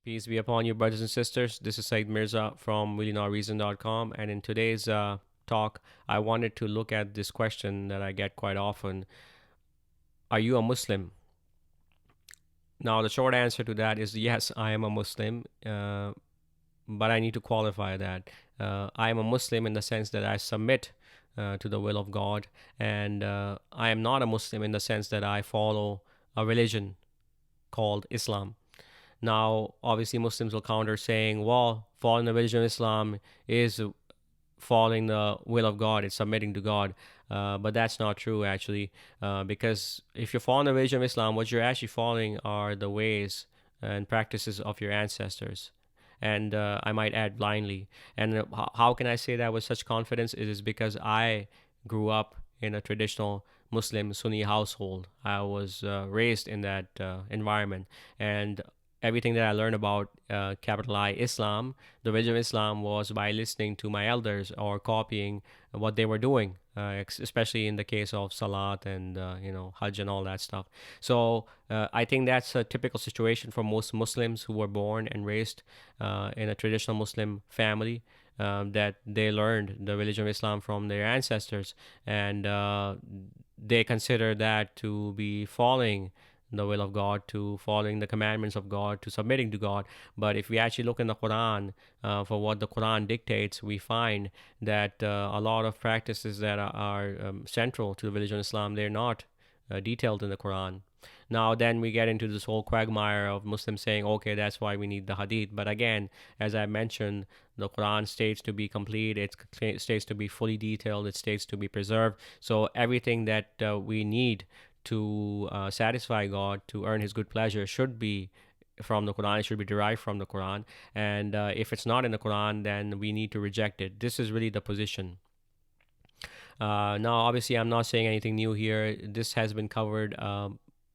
Peace be upon you, brothers and sisters. This is Said Mirza from reallyNotReason.com, and in today's talk, I wanted to look at this question that I get quite often: Are you a Muslim? Now, the short answer to that is yes, I am a Muslim, but I need to qualify that. I am a Muslim in the sense that I submit to the will of God, and I am not a Muslim in the sense that I follow a religion called Islam. Now, obviously, Muslims will counter saying, well, following the religion of Islam is following the will of God, it's submitting to God. But that's not true, actually, because if you're following the religion of Islam, what you're actually following are the ways and practices of your ancestors. And I might add blindly. And how can I say that with such confidence? It is because I grew up in a traditional Muslim Sunni household. I was raised in that environment. And everything that I learned about capital I Islam, the religion of Islam, was by listening to my elders or copying what they were doing, especially in the case of Salat and Hajj and all that stuff. So I think that's a typical situation for most Muslims who were born and raised in a traditional Muslim family. That they learned the religion of Islam from their ancestors, and they consider that to be following the will of God, to following the commandments of God, to submitting to God. But if we actually look in the Quran for what the Quran dictates, we find that a lot of practices that are central to the religion of Islam, they're not detailed in the Quran. Now, then we get into this whole quagmire of Muslims saying, okay, that's why we need the Hadith. But again, as I mentioned, the Quran states to be complete, it states to be fully detailed, it states to be preserved. So everything that we need to satisfy God, to earn His good pleasure, should be from the Quran. It should be derived from the Quran. And if it's not in the Quran, then we need to reject it. This is really the position. Now, obviously, I'm not saying anything new here. This has been covered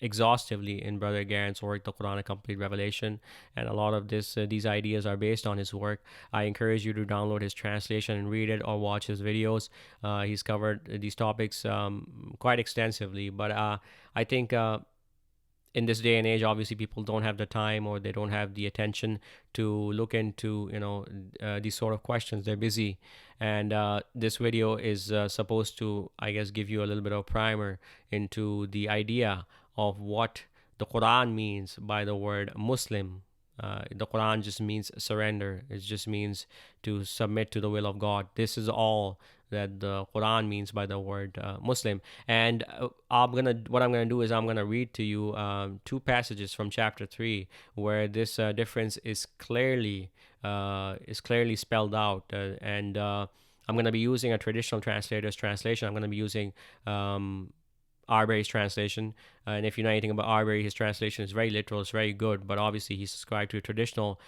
exhaustively in Brother Gerrans' work, The Quran, A Complete Revelation, and a lot of these ideas are based on his work. I encourage you to download his translation and read it, or watch his videos. He's covered these topics quite extensively, but I think in this day and age, obviously people don't have the time, or they don't have the attention to look into these sort of questions. They're busy, and this video is supposed to, I guess, give you a little bit of primer into the idea of what the Quran means by the word Muslim. The Quran just means surrender. It just means to submit to the will of God. This is all that the Quran means by the word Muslim. And what I'm gonna do is I'm gonna read to you two passages from chapter 3 where this difference is clearly spelled out, and I'm gonna be using a traditional translator's translation. I'm gonna be using Arbery's translation. And if you know anything about Arbery, his translation is very literal, it's very good, but obviously he subscribed to traditional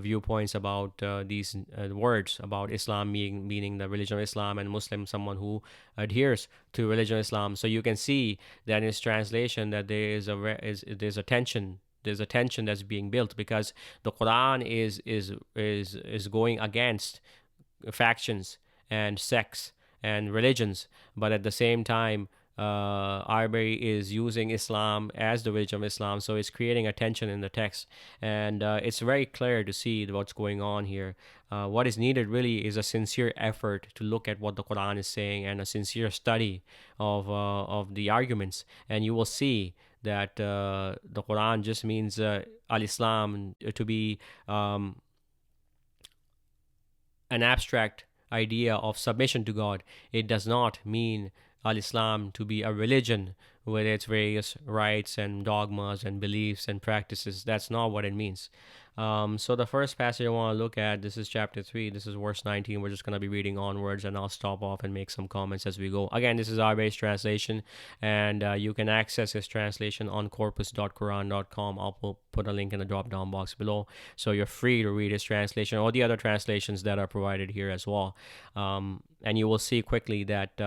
viewpoints about these words, about Islam meaning the religion of Islam, and Muslim, someone who adheres to religion of Islam. So you can see that in his translation that there's a tension. There's a tension that's being built, because the Quran is going against factions and sects and religions, but at the same time Arbery is using Islam as the religion of Islam, so it's creating a tension in the text, and it's very clear to see what's going on here. What is needed really is a sincere effort to look at what the Quran is saying, and a sincere study of the arguments, and you will see that the Quran just means al-Islam to be an abstract idea of submission to God. It does not mean al-Islam to be a religion with its various rites and dogmas and beliefs and practices. That's not what it means. So the first passage I want to look at, this is chapter 3, this is verse 19. We're just going to be reading onwards, and I'll stop off and make some comments as we go. Again, this is our base translation, and you can access this translation on corpus.quran.com. I'll put a link in the drop down box below, so you're free to read his translation or the other translations that are provided here as well. And you will see quickly that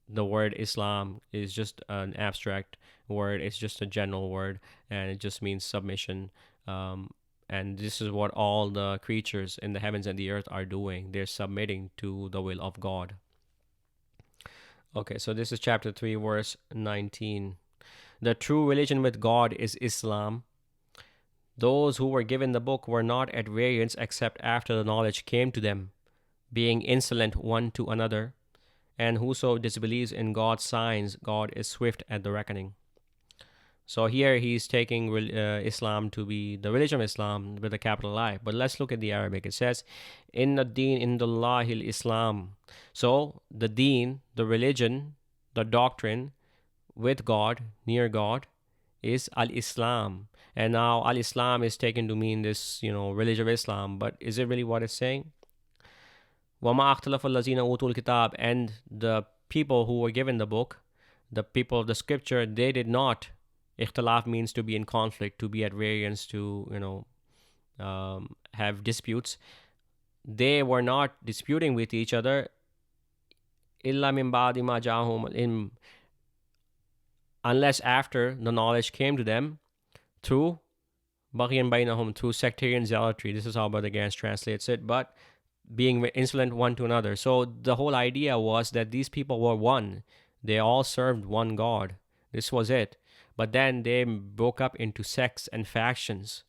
the word Islam is just an abstract word. It's just a general word, and it just means submission. And this is what all the creatures in the heavens and the earth are doing. They're submitting to the will of God. Okay, so this is chapter 3, verse 19. The true religion with God is Islam. Those who were given the book were not at variance except after the knowledge came to them, being insolent one to another. And whoso disbelieves in God's signs, God is swift at the reckoning. So here he's taking Islam to be the religion of Islam with a capital I. But let's look at the Arabic. It says, "Inna deen indallahil Islam." So the deen, the religion, the doctrine with God, near God, is al-Islam. And now al-Islam is taken to mean this, religion of Islam. But is it really what it's saying? وَمَا أَخْتَلَفَ الَّذِينَ أُوتُوا الْكِتَابَ. And the people who were given the book, the people of the scripture, they did not. Ikhtilaf means to be in conflict, to be at variance, to, have disputes. They were not disputing with each other. إِلَّا مِن بَعْدِ مَا جَاءَهُمُ الْعِلْمُ. Unless after the knowledge came to them through بَغْيًا بَيْنَهُمْ, through sectarian zealotry. This is how Brother Gerrans translates it. But being insolent one to another. So the whole idea was that these people were one. They all served one God. This was it. But then they broke up into sects and factions,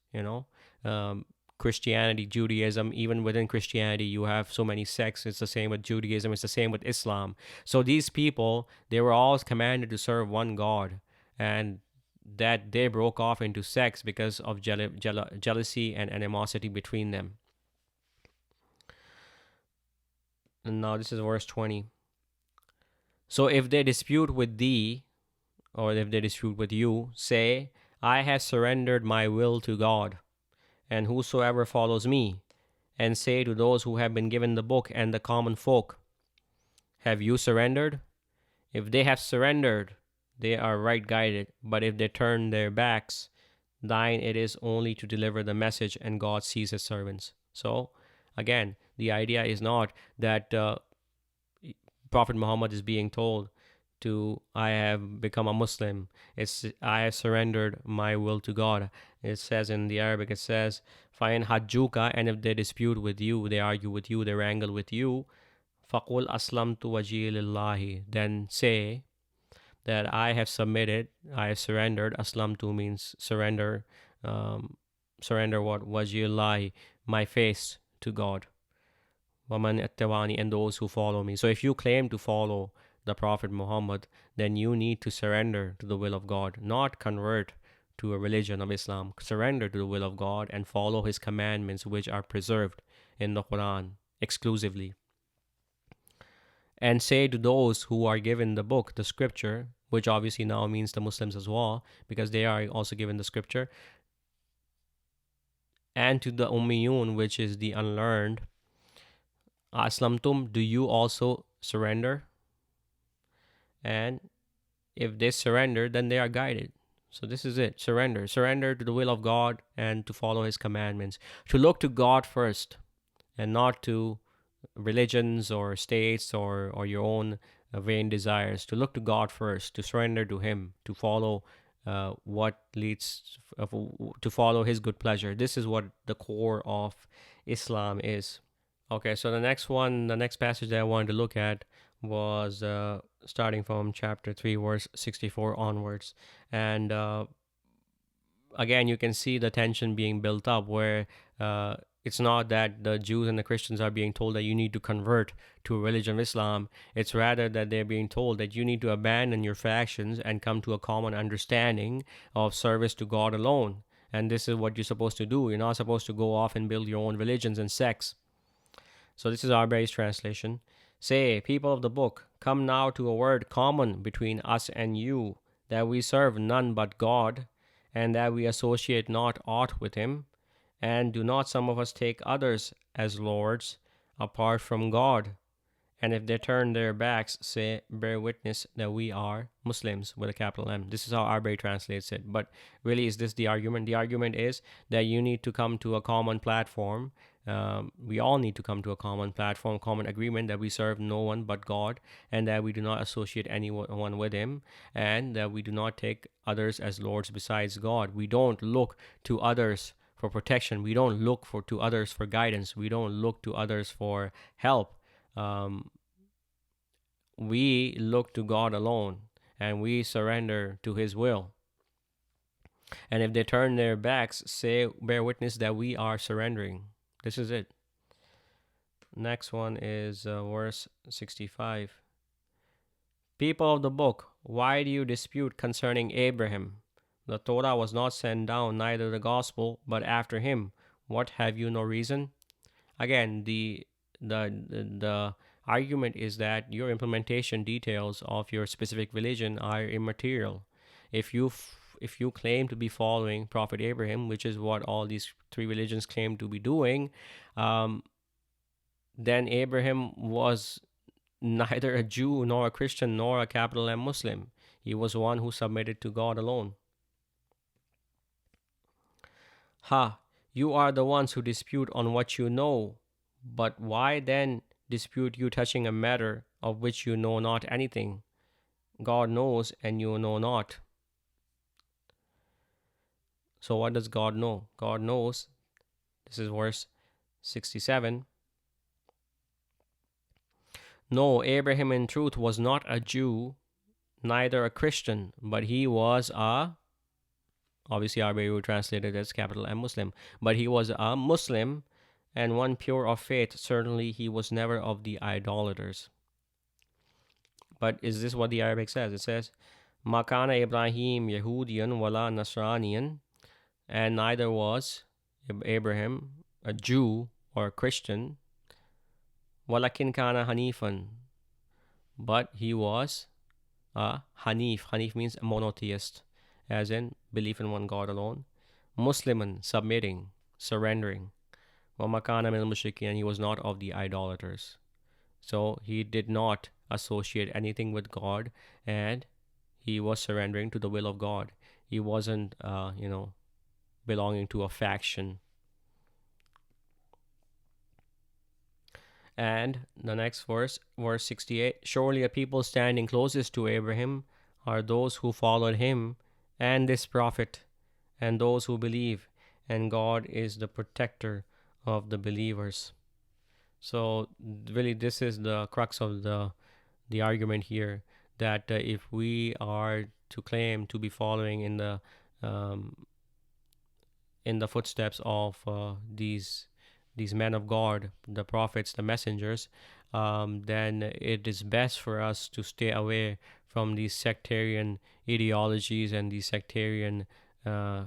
Christianity, Judaism. Even within Christianity, you have so many sects. It's the same with Judaism. It's the same with Islam. So these people, they were all commanded to serve one God. And that they broke off into sects because of jealousy and animosity between them. And now this is verse 20. So if they dispute with thee, or if they dispute with you, say, I have surrendered my will to God, and whosoever follows me. And say to those who have been given the book and the common folk, have you surrendered? If they have surrendered, they are right guided. But if they turn their backs, thine it is only to deliver the message, and God sees his servants. So, again, the idea is not that Prophet Muhammad is being told to, I have become a Muslim. It's, I have surrendered my will to God. It says in the Arabic, it says, فَإِنْ حَجُّوكَ. And if they dispute with you, they argue with you, they wrangle with you, فَقُلْ أَسْلَمْتُ وَجِهِي لِلَّهِ. Then say that I have submitted, I have surrendered. Aslamtu means surrender. Surrender what? Wajhillahi, my face to God. Waman attawani, and those who follow me. So if you claim to follow the Prophet Muhammad, then you need to surrender to the will of God, not convert to a religion of Islam. Surrender to the will of God and follow his commandments, which are preserved in the Qur'an exclusively. And say to those who are given the book, the scripture, which obviously now means the Muslims as well, because they are also given the scripture, and to the ummiyun, which is the unlearned, aslamtum, do you also surrender? And if they surrender, then they are guided. So this is it. Surrender to the will of God and to follow his commandments, to look to God first and not to religions or states or your own vain desires. To look to God first, to surrender to him, to follow what leads to follow his good pleasure. This is what the core of Islam is. Okay, so the next passage that I wanted to look at was starting from chapter 3, verse 64 onwards. And again, you can see the tension being built up where it's not that the Jews and the Christians are being told that you need to convert to a religion of Islam. It's rather that they're being told that you need to abandon your factions and come to a common understanding of service to God alone. And this is what you're supposed to do. You're not supposed to go off and build your own religions and sects. So this is Arbery's translation. Say, people of the book, come now to a word common between us and you, that we serve none but God, and that we associate not aught with him, and do not some of us take others as lords apart from God. And if they turn their backs, say, bear witness that we are Muslims with a capital M. This is how Arbery translates it. But really, is this the argument? The argument is that you need to come to a common platform. We all need to come to a common platform, common agreement that we serve no one but God, and that we do not associate anyone with him, and that we do not take others as lords besides God. We don't look to others for protection. We don't look to others for guidance. We don't look to others for help. We look to God alone, and we surrender to his will. And if they turn their backs, say, bear witness that we are surrendering. This is it. Next one is verse 65. People of the book, why do you dispute concerning Abraham? The Torah was not sent down, neither the gospel, but after him. What, have you no reason? Again, the argument is that your implementation details of your specific religion are immaterial. If you claim to be following Prophet Abraham, which is what all these three religions claim to be doing, um, then Abraham was neither a Jew nor a Christian nor a capital M Muslim. He was one who submitted to God alone. Ha! You are the ones who dispute on what you know. But why then dispute you touching a matter of which you know not anything? God knows and you know not. So, what does God know? God knows. This is verse 67. No, Abraham in truth was not a Jew, neither a Christian, but he was a, obviously Arabic would translate it as capital M Muslim, but he was a Muslim and one pure of faith. Certainly he was never of the idolaters. But is this what the Arabic says? It says, Makana Ibrahim Yehudian wala Nasranian, and neither was Abraham a Jew or a Christian, walakin kana Hanifan, but he was a Hanif. Hanif means a monotheist, as in belief in one God alone. Musliman, submitting, surrendering. Wamakana min mushrikin, and he was not of the idolaters. So he did not associate anything with God, and he was surrendering to the will of God. He wasn't, belonging to a faction. And the next verse, verse 68, surely a people standing closest to Abraham are those who followed him and this prophet, and those who believe, and God is the protector of the believers. So really, this is the crux of the argument here, that if we are to claim to be following um, in the footsteps of these men of God, the prophets, the messengers, then it is best for us to stay away from these sectarian ideologies and these sectarian uh,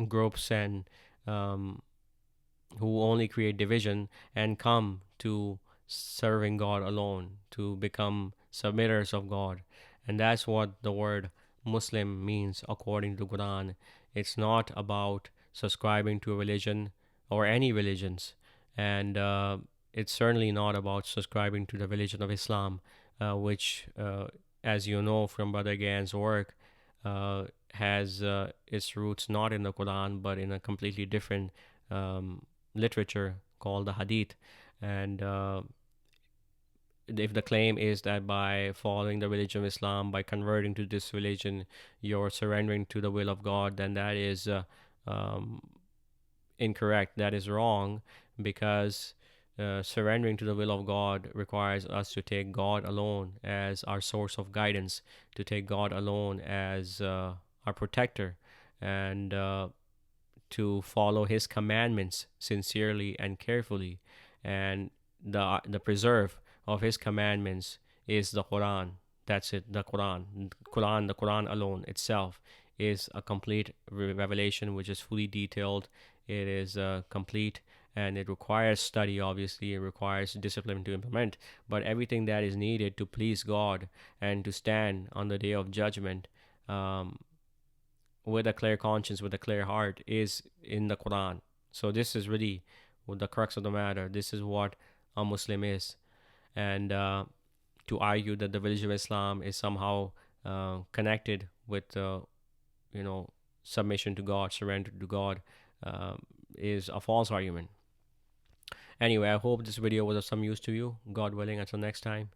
groups, and who only create division, and come to serving God alone, to become submitters of God. And that's what the word Muslim means according to the Quran. It's not about subscribing to a religion or any religions, and it's certainly not about subscribing to the religion of Islam, which, as you know from Brother Gan's work, has its roots not in the Quran but in a completely different literature called the Hadith. And if the claim is that by following the religion of Islam, by converting to this religion, you're surrendering to the will of God, then that is um, incorrect. That is wrong, because surrendering to the will of God requires us to take God alone as our source of guidance, to take God alone as our protector, and to follow His commandments sincerely and carefully. And the preserve of His commandments is the Quran. That's it, the Quran. The Quran alone itself is a complete revelation, which is fully detailed. It is complete, and it requires study. Obviously, it requires discipline to implement. But everything that is needed to please God and to stand on the day of judgment with a clear conscience, with a clear heart, is in the Quran. So this is really the crux of the matter. This is what a Muslim is. And to argue that the religion of Islam is somehow connected with, submission to God, surrender to God, is a false argument. Anyway, I hope this video was of some use to you. God willing, until next time,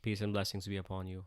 peace and blessings be upon you.